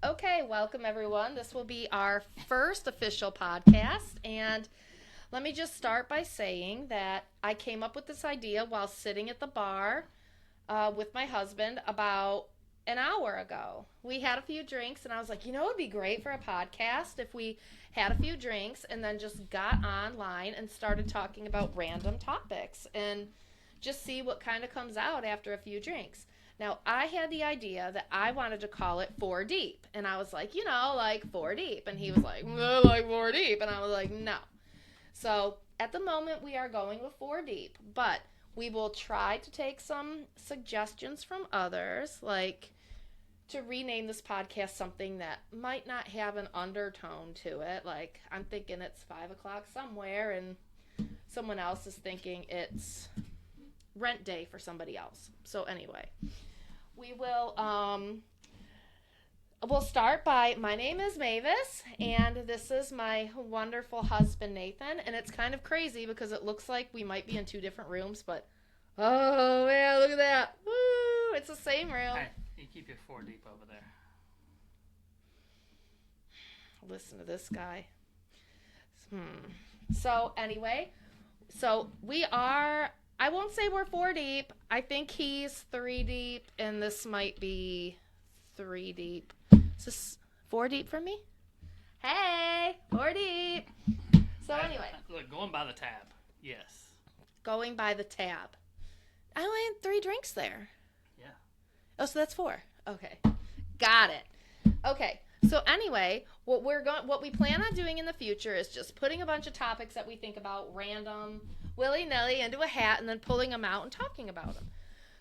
Okay, welcome everyone. This will be our first official podcast. And let me just start by saying that I came up with this idea while sitting at the bar with my husband about an hour ago. We had a few drinks, and I was like, it would be great for a podcast if we had a few drinks and then just got online and started talking about random topics and just see what kind of comes out after a few drinks. Now, I had the idea that I wanted to call it Four Deep. And I was like, like Four Deep. And he was like, like Four Deep. And I was like, no. So at the moment, we are going with Four Deep. But we will try to take some suggestions from others, like to rename this podcast something that might not have an undertone to it. Like, I'm thinking it's 5 o'clock somewhere, and someone else is thinking it's rent day for somebody else. So anyway, we will we'll start by, my name is Mavis, and this is my wonderful husband Nathan. And it's kind of crazy because it looks like we might be in two different rooms, but oh man, look at that. Woo, it's the same room. Hey, you keep your Four Deep over there. Listen to this guy. So anyway, we are, I won't say we're 4 deep. I think he's 3 deep, and this might be 3 deep. Is this 4 deep for me? Hey, 4 deep. So anyway. Look, going by the tab. Yes. Going by the tab. I only had 3 drinks there. Yeah. Oh, so that's 4. Okay. Got it. Okay. So anyway, what we plan on doing in the future is just putting a bunch of topics that we think about random, willy-nilly into a hat and then pulling them out and talking about them.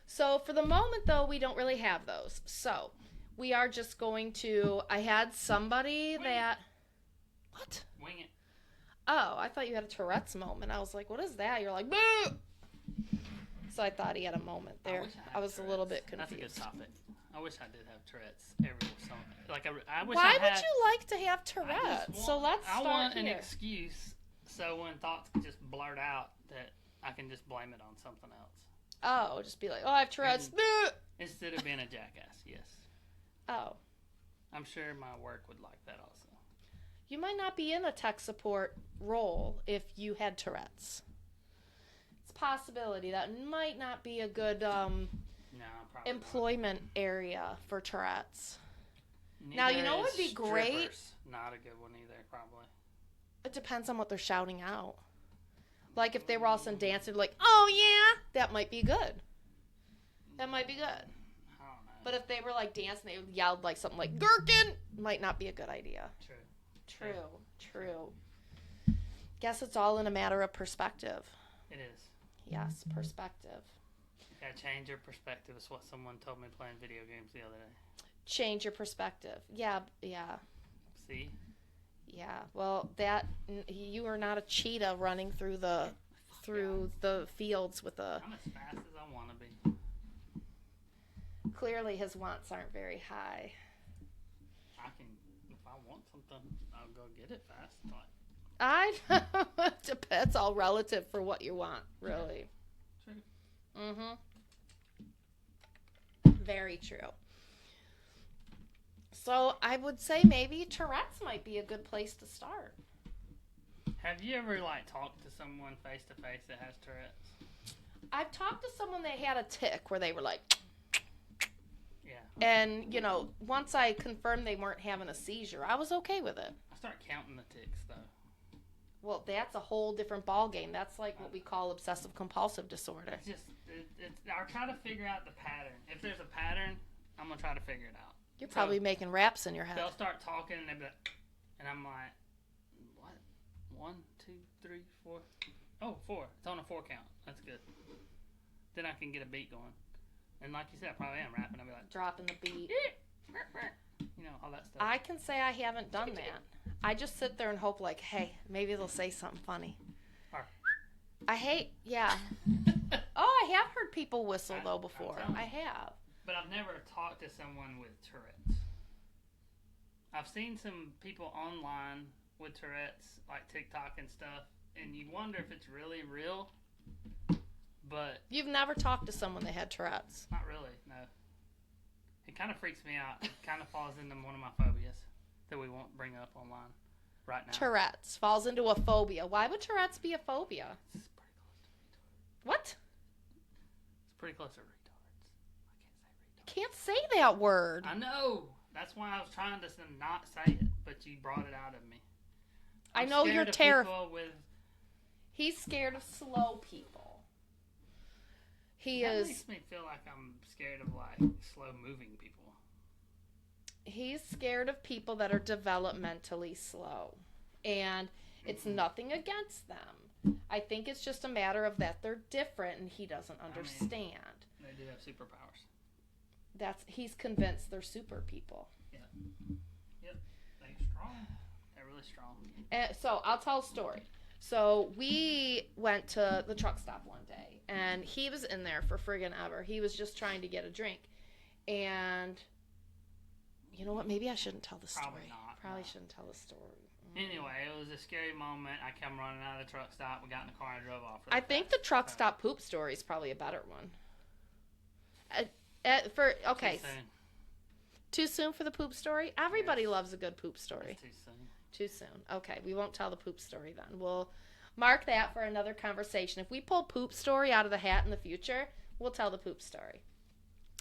So for the moment, though, we don't really have those. So we are just going to, I had somebody that, what? Wing it. Oh, I thought you had a Tourette's moment. I was like, what is that? You're like, boo! So I thought he had a moment there. I was Tourette's. A little bit confused. That's a good topic. I wish I did have Tourette's every so like I wish Why I had, would you like to have Tourette's? So let's start I want here. an excuse so when thoughts just blurt out that I can just blame it on something else. Oh, just be like, I have Tourette's. Instead of being a jackass, yes. Oh. I'm sure my work would like that also. You might not be in a tech support role if you had Tourette's. It's a possibility. That might not be a good No, probably employment area for Tourette's. not. Now, you know Neither what would be is great? strippers. Not a good one either, probably. It depends on what they're shouting out. Like if they were all of a sudden dancing, like, oh yeah, that might be good. That might be good. I don't know. But if they were like dancing, they yelled like something like gherkin, might not be a good idea. True. Guess it's all in a matter of perspective. It is. Yes, perspective. Gotta change your perspective is what someone told me playing video games the other day. Change your perspective. Yeah. See? Yeah. Well, that you are not a cheetah running through the fields with a. I'm as fast as I want to be. Clearly, his wants aren't very high. I can, if I want something, I'll go get it fast. It's all relative for what you want, really. True. Very true. So I would say maybe Tourette's might be a good place to start. Have you ever talked to someone face to face that has Tourette's? I've talked to someone that had a tick where they were like, Yeah. and once I confirmed they weren't having a seizure, I was okay with it. I start counting the ticks though. Well, that's a whole different ballgame. That's like what we call obsessive compulsive disorder. It's just, I'll try to figure out the pattern. If there's a pattern, I'm gonna try to figure it out. You're probably making raps in your head. They'll start talking and they'll be like, and I'm like, what? 1, 2, 3, 4. Oh, 4. It's on a 4 count. That's good. Then I can get a beat going. And like you said, I probably am rapping. I'll be like, Dropping the beat. all that stuff. I can say I haven't done that. I just sit there and hope hey, maybe they'll say something funny. I hate, yeah. Oh, I have heard people whistle though before. I have. But I've never talked to someone with Tourette's. I've seen some people online with Tourette's, like TikTok and stuff, and you wonder if it's really real. But you've never talked to someone that had Tourette's? Not really, no. It kind of freaks me out. It kind of falls into one of my phobias that we won't bring up online right now. Tourette's falls into a phobia. Why would Tourette's be a phobia? It's pretty close to retard. What? It's pretty close to retards. I Can't say that word. can't say retard. I know. That's why I was trying to not say it, but you brought it out of me. I I'm know scared you're of terrified. people with. He's scared of slow people. He That is. makes me feel like I'm scared of like slow moving people. He's scared of people that are developmentally slow, and it's nothing against them. I think it's just a matter of that they're different, and he doesn't understand. They do have superpowers. He's convinced they're super people. Yep. They're strong. They're really strong. And so I'll tell a story. So we went to the truck stop one day, and he was in there for friggin' ever. He was just trying to get a drink, and you know what? Maybe I shouldn't tell the story. Probably not. Probably No. shouldn't tell the story. Anyway, it was a scary moment. I come running out of the truck stop. We got in the car and drove off. I think the truck stop poop story is probably a better one. Okay, too soon for the poop story? Everybody loves a good poop story. Too soon. Too soon. Okay, we won't tell the poop story then. We'll mark that for another conversation. If we pull poop story out of the hat in the future, we'll tell the poop story.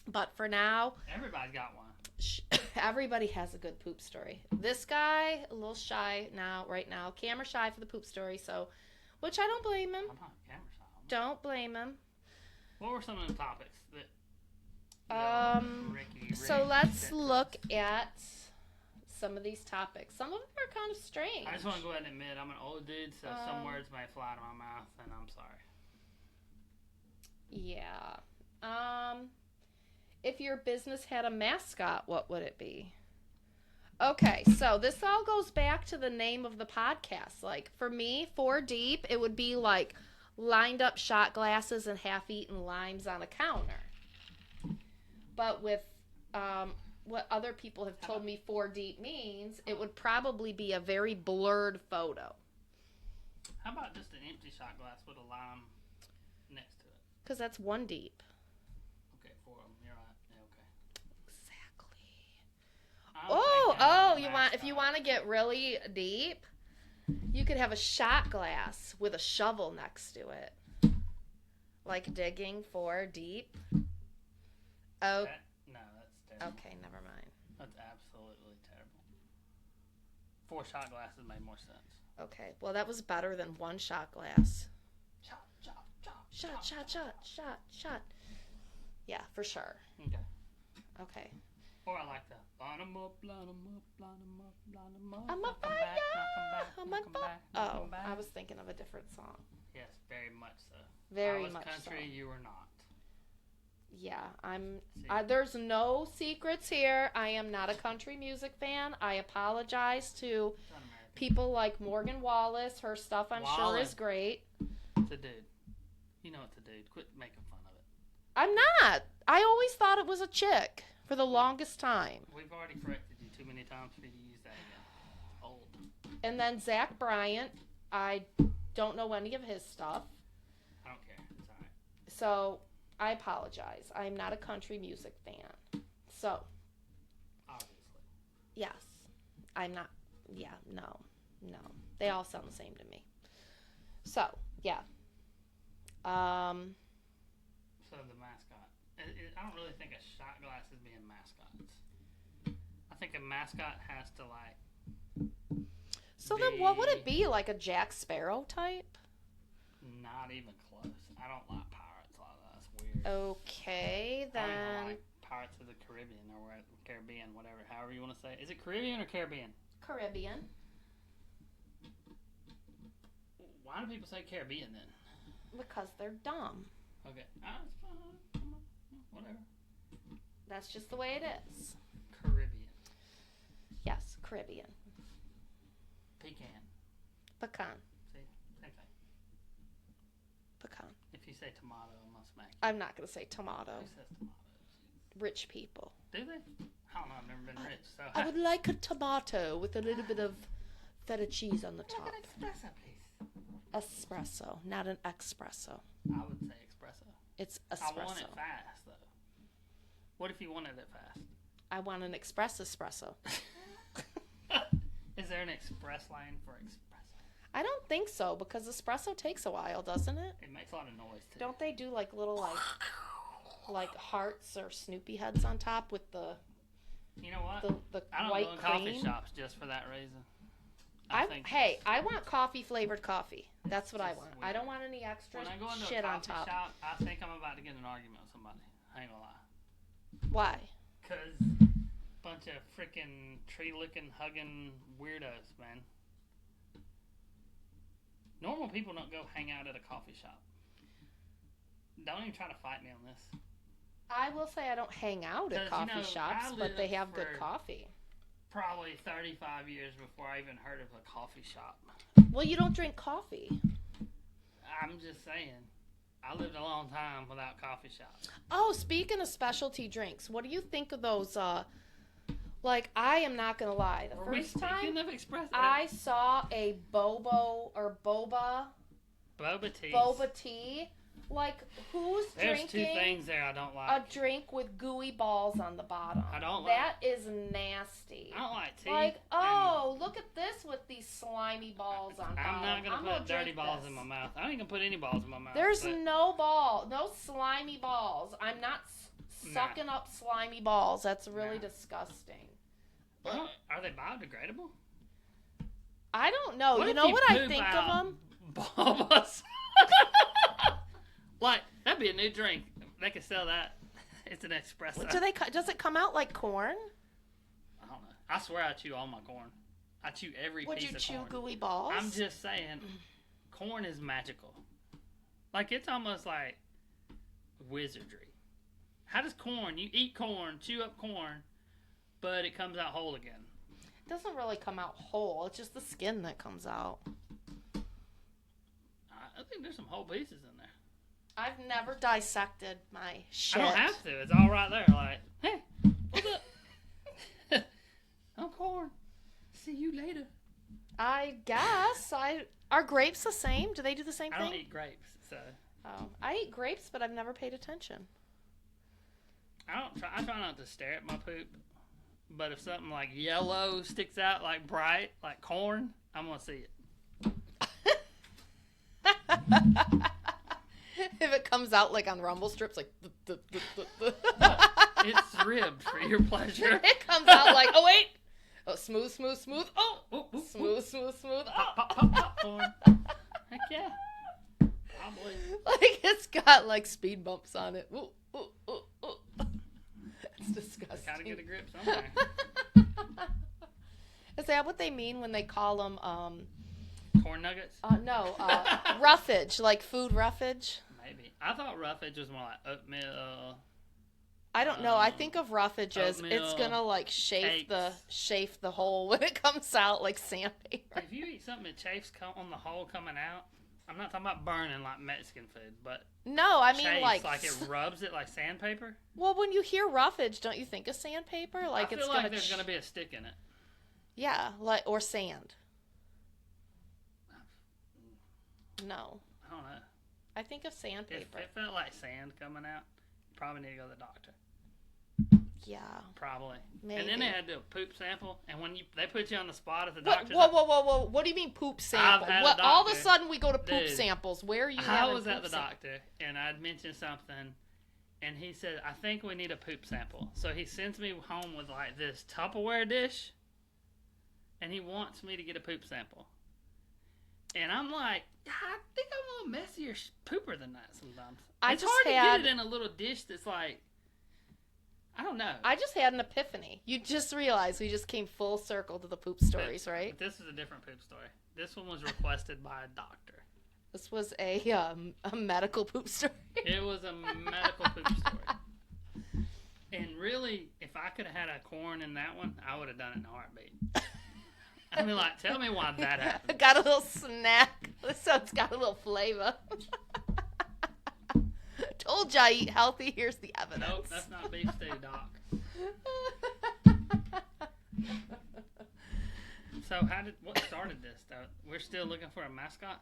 But for now, Everybody's got one. everybody has a good poop story. This guy, a little shy right now. Camera shy for the poop story, so, which I don't blame him. I'm not camera shy. Don't blame him. What were some of the topics that? Ricky So let's sent look us? at some of these topics. Some of them are kind of strange. I just want to go ahead and admit I'm an old dude, so some Um, words may fly out of my mouth, and I'm sorry. Yeah. If your business had a mascot, what would it be? Okay, so this all goes back to the name of the podcast. Like for me, 4 Deep, it would be like lined up shot glasses and half-eaten limes on a counter. But with what other people have told me 4 Deep means, it would probably be a very blurred photo. How about just an empty shot glass with a lime next to it? Because that's 1 deep. Okay, 4 of them. You're right. Yeah, okay. Exactly. I'm Oh, thinking if you want to get really deep, you could have a shot glass with a shovel next to it. Like digging 4 deep. Oh, No, that's terrible. okay, never mind. That's absolutely terrible. 4 shot glasses made more sense. Okay, well that was better than 1 shot glass. Shot, shot, shot, Shot, shot, shot, shot, shot. Yeah, for sure. Okay. Okay. Or I like the line 'em up, line 'em up, line 'em up, line 'em up. I'm a knock 'em back, knock 'em back, I'm knock a 'em back, knock 'em back. I was thinking of a different song. Yes, very much so. Very I was much country, so. you were not. Yeah, See? there's no secrets here. I am not a country music fan. I apologize to It's un-American. people like Morgan Wallace. Her stuff I'm sure is Wallen. great. It's a dude. You know it's a dude. Quit making fun of it. I'm not. I always thought it was a chick for the longest time. We've already corrected you too many times for you to use that again. It's old. And then Zach Bryant, I don't know any of his stuff. I don't care. It's alright. So I apologize. I'm not a country music fan. So, Obviously. yes. I'm not. Yeah, no. They all sound the same to me. So, yeah. So the mascot. I don't really think a shot glass is being mascots. I think a mascot has to like So then what would it be? Like a Jack Sparrow type? not even close. I don't like pirates like that. That's weird. Okay, I don't even then. like Pirates of the Caribbean or Caribbean, whatever, however you want to say it. Is it Caribbean or Caribbean? Caribbean. Why do people say Caribbean then? Because they're dumb. Okay. It's fine. Whatever. That's just the way it is. Caribbean. Yes, Caribbean. Pecan. Pecan. See? Same thing. Pecan. If you say tomato, I'm going to smack you. I'm not going to say tomato. Who says tomatoes? Rich people. Do they? I don't know. I've never been rich. So I would like a tomato with a little bit of feta cheese on the Can I top. get an espresso, please? Espresso, not an espresso. I would say espresso. It's I want espresso. it fast, though. What if you wanted it fast? I want an express espresso. Is there an express lane for espresso? I don't think so, because espresso takes a while, doesn't it? It makes a lot of noise too. Don't they do like little like hearts or Snoopy heads on top with the You know what? the I don't white go in cream? coffee shops just for that reason. I want coffee flavored coffee. That's what I want. Weird. I don't want any extra When I go into shit a on coffee top. shop, I think I'm about to get in an argument with somebody. I ain't gonna lie. Why? Cause bunch of freaking tree-looking, hugging weirdos, man. Normal people don't go hang out at a coffee shop. Don't even try to fight me on this. I will say I don't hang out at 'Cause, coffee shops, I but they lived have good for- coffee. Probably 35 years before I even heard of a coffee shop. Well, you don't drink coffee. I'm just saying. I lived a long time without coffee shops. Oh, speaking of specialty drinks, what do you think of those? Like, I am not gonna lie. The Were we first time speaking of espresso? I saw a boba Boba tea. tea, like who's There's drinking two things there I don't a like. drink with gooey balls on the bottom? I don't like- That is nasty. I don't like tea. Like, and oh, look at this with these slimy balls on top. I'm not gonna put dirty drink balls this. in my mouth. I ain't gonna put any balls in my mouth. There's but no slimy balls. I'm not sucking up slimy balls. That's really Nah. disgusting. Are they biodegradable? I don't know. What You if know you what I poop think of out them? Bobas. Like, that'd be a new drink. They could sell that. It's an espresso. Does it come out like corn? I don't know. I swear I chew all my corn. I chew every Would piece you of chew corn. gooey balls? I'm just saying, corn is magical. Like, it's almost like wizardry. How does corn, you eat corn, chew up corn, but it comes out whole again? It doesn't really come out whole. It's just the skin that comes out. I think there's some whole pieces in there. I've never dissected my shit. I don't have to. It's all right there. Like, hey, what's up? I'm corn. See you later. I guess. Are grapes the same? Do they do the same I thing? don't eat grapes, so Oh, I eat grapes, but I've never paid attention. I try not to stare at my poop. But if something like yellow sticks out like bright, like corn, I'm gonna see it. If it comes out like on rumble strips, like It's ribbed for your pleasure. it comes out like, oh wait, oh smooth. Oh, Ooh, ooh, ooh. smooth. Pop, Oh. pop, pop, popcorn. Heck yeah. Probably. Like it's got like speed bumps on it. Ooh. It's disgusting. Gotta get a grip somewhere. Is that what they mean when they call them? Corn nuggets? No, roughage, like food roughage. Maybe. I thought roughage was more like oatmeal. I don't know. I think of roughage as it's oatmeal, gonna like chafe cakes. the hole when it comes out like sandpaper. If you eat something that chafes on the hole coming out, I'm not talking about burning like Mexican food, but No, I mean chafes, like it rubs it like sandpaper. Well, when you hear roughage, don't you think of sandpaper? Like I feel it's like gonna there's gonna be a stick in it. Yeah, like or sand. No, I don't know. I think of If sandpaper. it felt like sand coming out, you probably need to go to the doctor. Yeah, Probably. maybe. And then they had to do a poop sample, and when they put you on the spot at the What, doctor. whoa! What do you mean poop sample? had a What? All of a doctor. sudden we go to poop Dude, samples. Where are you? I having was at poop the sam- doctor, and I'd mentioned something, and he said, I think we need a poop sample. So he sends me home with like this Tupperware dish, and he wants me to get a poop sample. And I'm like, I think I'm a little messier pooper than that sometimes. It's hard to get it in a little dish that's like, I don't know. I just had an epiphany. You just realized we just came full circle to the poop stories, right? But this is a different poop story. This one was requested by a doctor. This was a medical poop story. It was a medical poop story. And really, if I could have had a corn in that one, I would have done it in a heartbeat. I mean, like, tell me why that happened. Got a little snack, so it's got a little flavor. Told you I eat healthy. Here's the evidence. Nope, that's not beef stew, Doc. So, what started this, though? We're still looking for a mascot?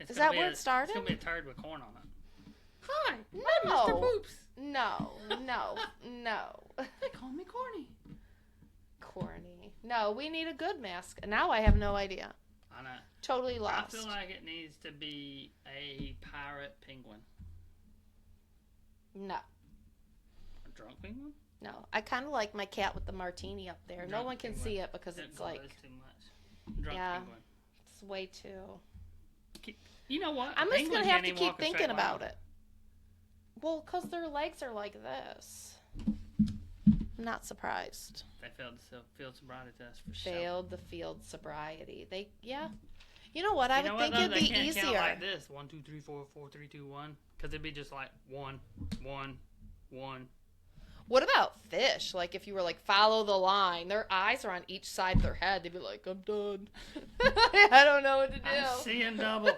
Is that where it started? It's going to be a turd with corn on it. Hi, I'm No. Mr. Poops. No. They call me corny. Corny. No, we need a good mask. Now I have no idea. I know. Totally lost. I feel like it needs to be a pirate penguin. No. A drunk penguin? No. I kind of like my cat with the martini up there. No Drunk one can penguin. see it because It it's glows like, too much. Drunk Yeah. penguin. it's way too. You know what? I'm A just penguin going to have can't to even keep walk a straight thinking line. about it. Well, because their legs are like this. I'm not surprised. They failed the field sobriety test for sure. Failed the field sobriety. Yeah. You know what? I You know would what, think though? it'd They be can't easier. Count like this: 1, 2, 3, 4, 4, 3, 2, 1. Because it'd be just like 1, 1, 1. What about fish? Like if you were like follow the line, their eyes are on each side of their head. They'd be like, I'm done. I don't know what to do. I'm seeing double.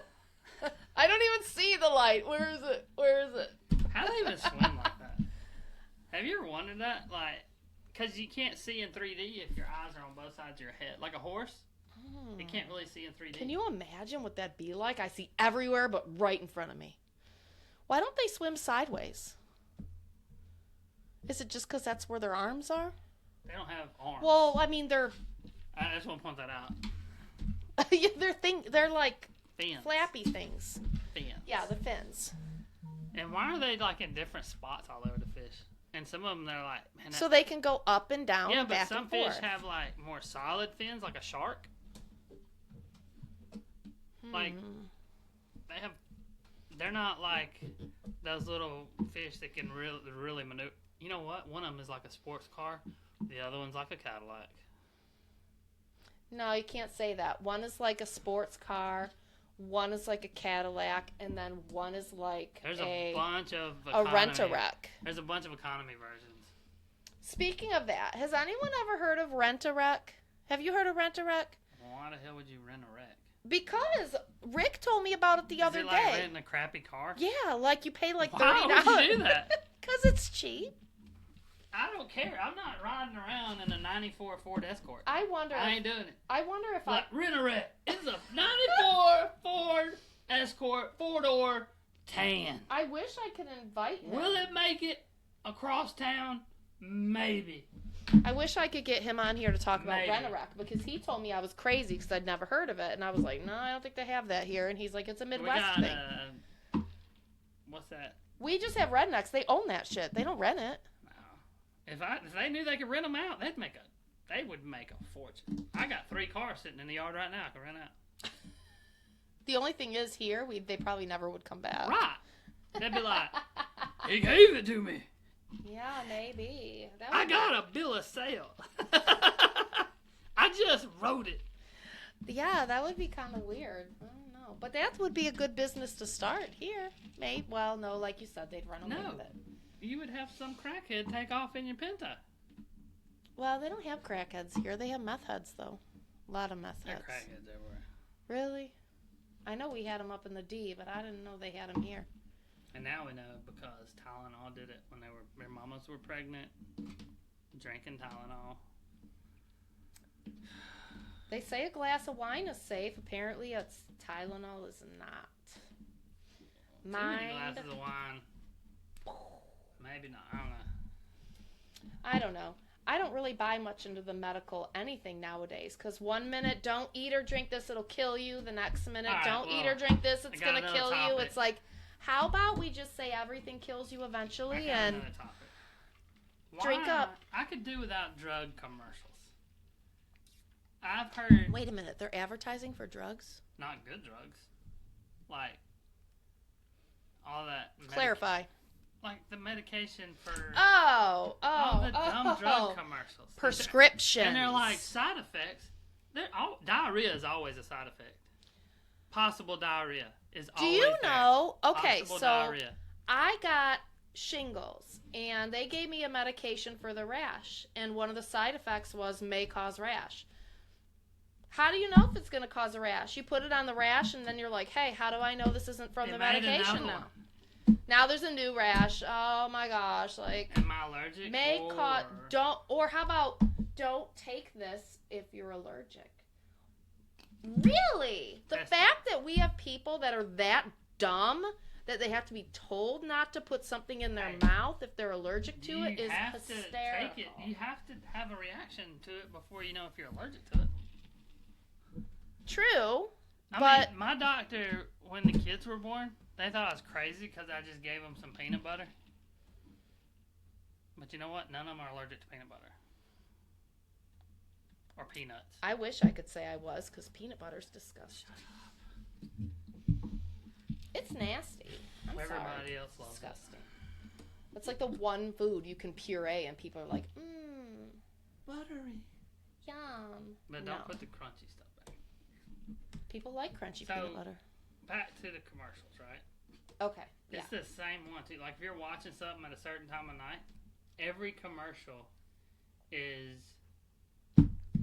I don't even see the light. Where is it? Where is it? How do they even swim like that? Have you ever wondered that? Like, because you can't see in 3D if your eyes are on both sides of your head. Like a horse, you can't really see in 3D. Can you imagine what that'd be like? I see everywhere but right in front of me. Why don't they swim sideways? Is it just because that's where their arms are? They don't have arms. Well, I mean, I just want to point that out. they're like Fins. flappy things. Fins. Yeah, the fins. And why are they like in different spots all over the fish? And some of them, they're like, man, So they can go up and down, yeah, but back some and forth. fish have like more solid fins, like a shark. Like they're not like those little fish that can really maneuver. You know what? One of them is like a sports car. The other one's like a Cadillac. No, you can't say that. One is like a sports car, one is like a Cadillac, and then one is like There's a bunch of a rent-a-wreck. There's a bunch of economy versions. Speaking of that, has anyone ever heard of Rent-a-Wreck? Have you heard of Rent-a-Wreck? Why the hell would you rent a wreck? Because Rick told me about it the other Is it like day. renting a crappy car? Yeah, like you pay like $30. Why would you do that? Because it's cheap. I don't care. I'm not riding around in a 94 Ford Escort. I wonder I ain't doing it. if Like, rent a wreck. It's a 94 Ford Escort, 4-door, tan. I wish I could invite him. Will it make it across town? Maybe. I wish I could get him on here to talk about Maybe. Rent-a-Wreck because he told me I was crazy because I'd never heard of it. And I was like, no, I don't think they have that here. And he's like, it's a Midwest we thing. got, what's that? We just have rednecks. They own that shit. They don't rent it. No. If they knew they could rent them out, they would make a fortune. I got 3 cars sitting in the yard right now I can rent out. The only thing is here, they probably never would come back. Right. They'd be like, he gave it to me. Yeah, maybe. I got a bill of sale. I just wrote it. Yeah, that would be kind of weird. I don't know. But that would be a good business to start here. Maybe. Well, no, like you said, they'd run away with it. You would have some crackhead take off in your Pinto. Well, they don't have crackheads here. They have meth heads, though. A lot of meth They're heads. crackheads everywhere. Really? I know we had them up in the D, but I didn't know they had them here. And now we know because Tylenol did it when their mamas were pregnant, drinking Tylenol. They say a glass of wine is safe. Apparently, Tylenol is not. Too many glasses of wine. Maybe not. I don't know. I don't know. I don't really buy much into the medical anything nowadays because one minute, don't eat or drink this, it'll kill you. The next minute, All right, don't eat well, or drink this, it's I got going to another kill you. topic. It's like, how about we just say everything kills you I eventually got and another topic. drink up. I could do without drug commercials. I've heard Wait a minute, they're advertising for drugs? not good drugs, like all that. Clarify. Like the medication for Oh, all the dumb drug commercials. prescriptions. And they're like side effects. Diarrhea is always a side effect. Possible diarrhea is Do always you there. know? Okay, Possible so diarrhea. I got shingles and they gave me a medication for the rash, and one of the side effects was may cause rash. How do you know if it's going to cause a rash? You put it on the rash and then you're like, hey, how do I know this isn't from They the made medication another now? one. Now there's a new rash. Oh my gosh, like Am I allergic? may or... cause or how about don't take this if you're allergic. Really? The That's- fact that we have people that are that dumb that they have to be told not to put something in their Hey, mouth if they're allergic to you it is have hysterical. to take it. You have to have a reaction to it before you know if you're allergic to it. True, I but mean, my doctor, when the kids were born, they thought I was crazy because I just gave them some peanut butter. But you know what? None of them are allergic to peanut butter. Or peanuts. I wish I could say I was, because peanut butter's disgusting. It's nasty. I'm Everybody sorry. else loves Disgusting. It's like the one food you can puree and people are like, buttery. yum. But No. don't put the crunchy stuff back. People like crunchy So- peanut butter. Back to the commercials, right? Okay. Yeah. It's the same one too. Like if you're watching something at a certain time of night, every commercial is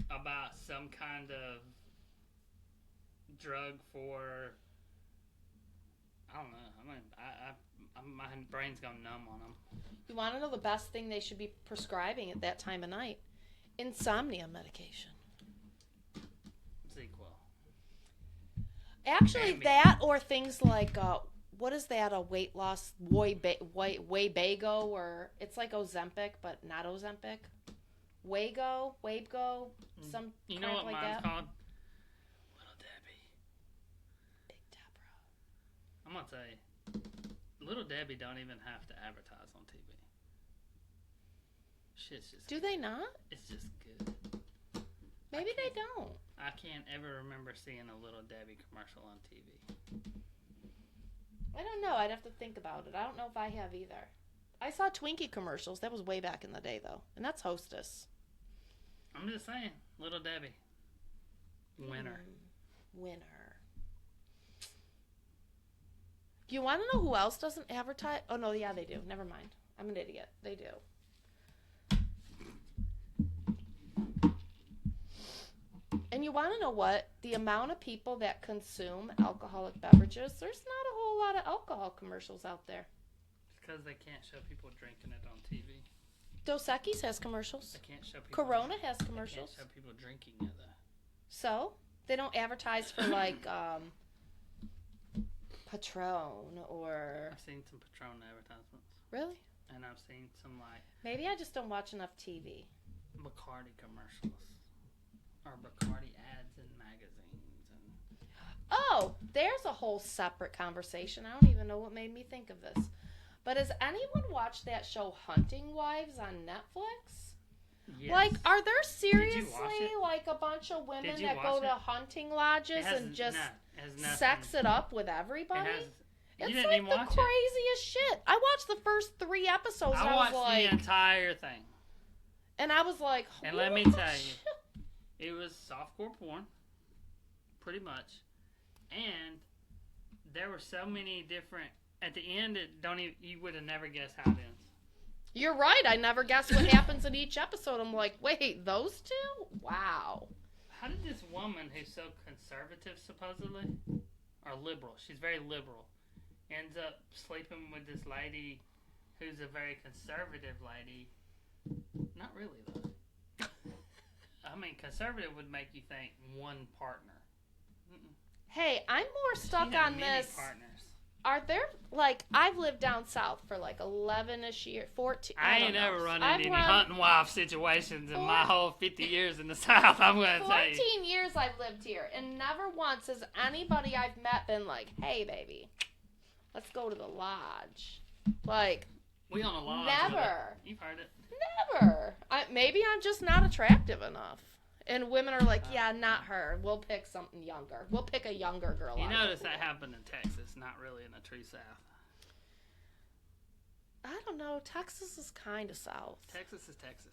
about some kind of drug for. I don't know. I mean, my brain's gone numb on them. You want to know the best thing they should be prescribing at that time of night? Insomnia medication. Sequel. Actually, Ambien. that or things like, what is that, a weight loss, Waybago, or it's like Ozempic, but not Ozempic. Waygo, some You know crap what like mine's that. called? Little Debbie. Big Deborah. I'm gonna tell you, Little Debbie don't even have to advertise on TV. Shit's just. Do they not? It's just good. Maybe they don't. I can't ever remember seeing a Little Debbie commercial on TV. I don't know. I'd have to think about it. I don't know if I have either. I saw Twinkie commercials. That was way back in the day, though. And that's Hostess. I'm just saying, Little Debbie. Winner. Winner. You want to know who else doesn't advertise? Oh, no, yeah, they do. Never mind. I'm an idiot. They do. And you want to know what? The amount of people that consume alcoholic beverages, there's not a whole lot of alcohol commercials out there. It's because they can't show people drinking it on TV. Dos Equis has commercials. They can't show people. Corona has They commercials. can't show people drinking it though. So, they don't advertise for like Patron or... I've seen some Patron advertisements, Really? and I've seen some like Maybe I just don't watch enough TV. Bacardi commercials or Bacardi ads in magazines and. Oh, there's a whole separate conversation. I don't even know what made me think of this. But has anyone watched that show Hunting Wives on Netflix? Yes. Like, are there watch seriously it? like a bunch of women Did you that watch go it? to hunting lodges and just it has nothing. sex it up with everybody? It has, you It's didn't like even the watch craziest shit. I watched the first 3 episodes it. and I I was watched like, the entire thing, and I was like, and let me "Holy tell shit." you, it was softcore porn, pretty much, and there were so many different. At the end, you would have never guessed how it ends. You're right. I never guess what happens in each episode. I'm like, wait, those two? Wow. How did this woman who's so conservative, supposedly, or liberal, she's very liberal, ends up sleeping with this lady who's a very conservative lady? Not really, though. I mean, conservative would make you think one partner. Mm-mm. Hey, I'm more stuck She had on many this. partners. Are there, like, I've lived down south for like 11-ish years, 14. I don't ain't know. ever run I've into any run- hunting wife situations in my Four- whole 50 years in the South, I'm going to 14 tell you. years I've lived here, and never once has anybody I've met been like, hey, baby, let's go to the lodge. Like, We on a lodge. never. You've heard it. Never. Maybe I'm just not attractive enough. And women are like, yeah, not her. We'll pick something younger. We'll pick a younger girl. You out of notice the that pool. happened in Texas, not really in the true South. I don't know. Texas is kind of south. Texas is Texas.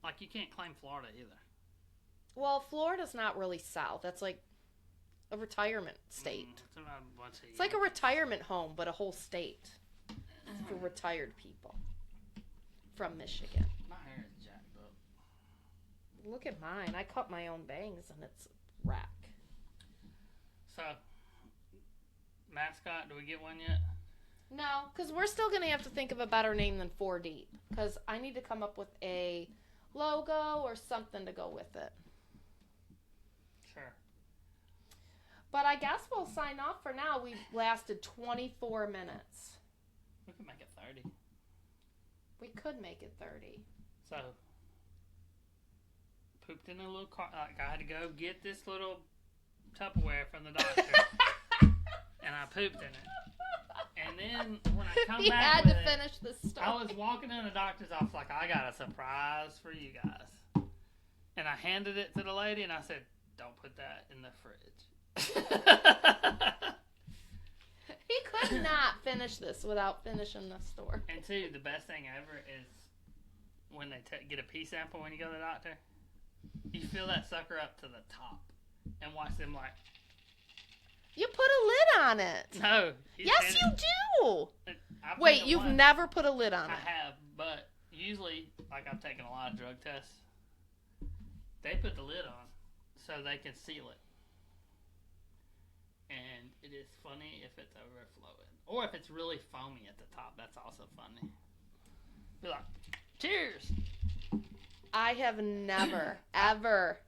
Like, you can't claim Florida either. Well, Florida's not really south. That's like a retirement state. It's about a bunch of It's like a retirement home, but a whole state for retired people from Michigan. My hair is jacked up. Look at mine. I cut my own bangs, and it's wreck. So, mascot, do we get one yet? No, because we're still going to have to think of a better name than 4 Deep. Because I need to come up with a logo or something to go with it. Sure. But I guess we'll sign off for now. We lasted 24 minutes. We could make it 30. We could make it 30. So, pooped in a little car. Like, I had to go get this little Tupperware from the doctor. And I pooped in it. And then when I come He back had with to it, finish this story. I was walking in the doctor's office like, I got a surprise for you guys. And I handed it to the lady and I said, don't put that in the fridge. He could not finish this without finishing the story. And two, the best thing ever is when they get a pee sample when you go to the doctor. You fill that sucker up to the top and watch them like. You put a lid on it. No. Yes, you do. I've Wait, taken you've one. never put a lid on I it. have, but usually, like I've taken a lot of drug tests, they put the lid on so they can seal it. And it is funny if it's overflowing. Or if it's really foamy at the top, that's also funny. Be like, cheers! I have never, ever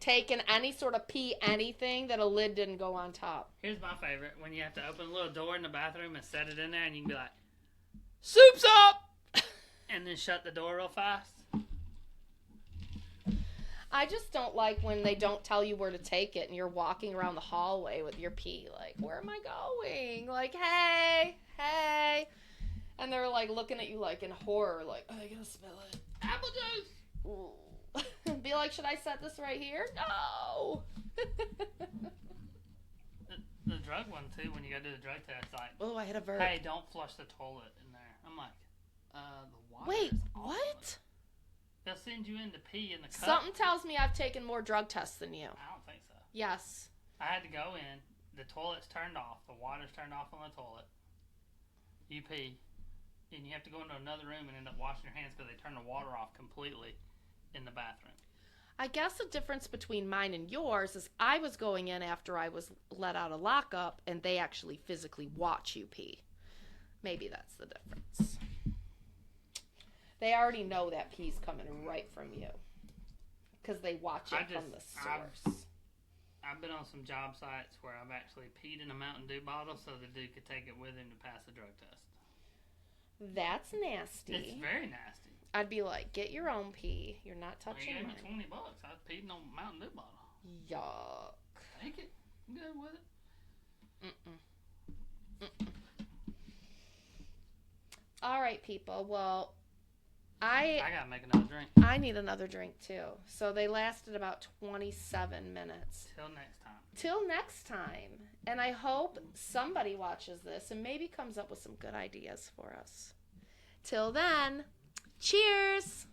taken any sort of pee anything that a lid didn't go on top. Here's my favorite. When you have to open a little door in the bathroom and set it in there and you can be like, soup's up! And then shut the door real fast. I just don't like when they don't tell you where to take it and you're walking around the hallway with your pee. Like, where am I going? Like, hey. And they're like looking at you like in horror, like, oh, I gotta smell it. Apple juice! Ooh. Be like, should I set this right here? No. The drug one, too, when you go do the drug test, like, Oh, I had a verb. hey, don't flush the toilet in there. I'm like, the water Wait, is awful. what? They'll send you in to pee in the cup. Something tells me I've taken more drug tests than you. I don't think so. Yes. I had to go in. The toilet's turned off. The water's turned off on the toilet. You pee. And you have to go into another room and end up washing your hands because they turn the water off completely in the bathroom. I guess the difference between mine and yours is I was going in after I was let out of lockup and they actually physically watch you pee. Maybe that's the difference. They already know that pee's coming right from you because they watch it from the source. I've been on some job sites where I've actually peed in a Mountain Dew bottle so the dude could take it with him to pass the drug test. That's nasty. It's very nasty. I'd be like, get your own pee. You're not He touching gave me mine. $20. I was peeing on a Mountain Dew bottle. Yuck. Take it. I'm good with it. All right, people. Well, I gotta make another drink. need another drink too. So they lasted about 27 minutes. Till next time. Till next time. And I hope somebody watches this and maybe comes up with some good ideas for us. Till then, cheers.